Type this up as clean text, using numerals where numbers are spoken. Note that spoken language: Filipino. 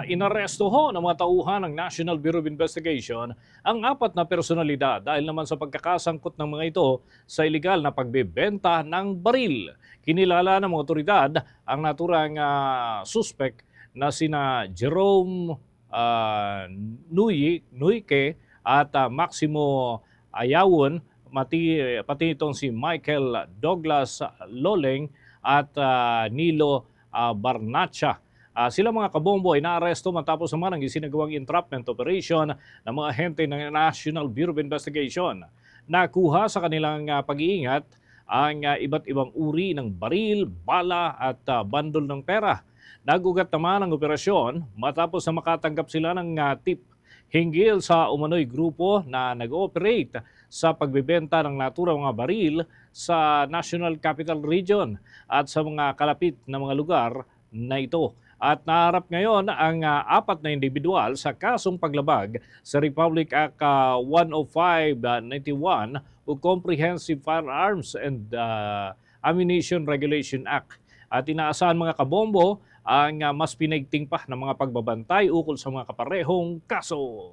Inaresto ho ng mga tauhan ng National Bureau of Investigation ang 4 na personalidad dahil naman sa pagkakasangkot ng mga ito sa ilegal na pagbebenta ng baril. Kinilala ng mga otoridad ang naturang suspect na sina Jerome Nuyke at Maximo Ayawon, pati itong si Michael Douglas Loleng at Nilo Barnacha. Sila mga kabombo ay naaresto matapos naman ang isinagawang entrapment operation ng mga ahente ng National Bureau of Investigation. Nakuha sa kanilang pag-iingat ang iba't ibang uri ng baril, bala at bandol ng pera. Nagugat naman ang operasyon matapos na makatanggap sila ng tip hinggil sa umano'y grupo na nag-ooperate sa pagbebenta ng naturang mga baril sa National Capital Region at sa mga kalapit na mga lugar na ito. At naharap ngayon ang 4 na individual sa kasong paglabag sa Republic Act 10591 o Comprehensive Firearms and Ammunition Regulation Act. At inaasahan mga kabombo ang mas pinaigting pa ng mga pagbabantay ukol sa mga kaparehong kaso.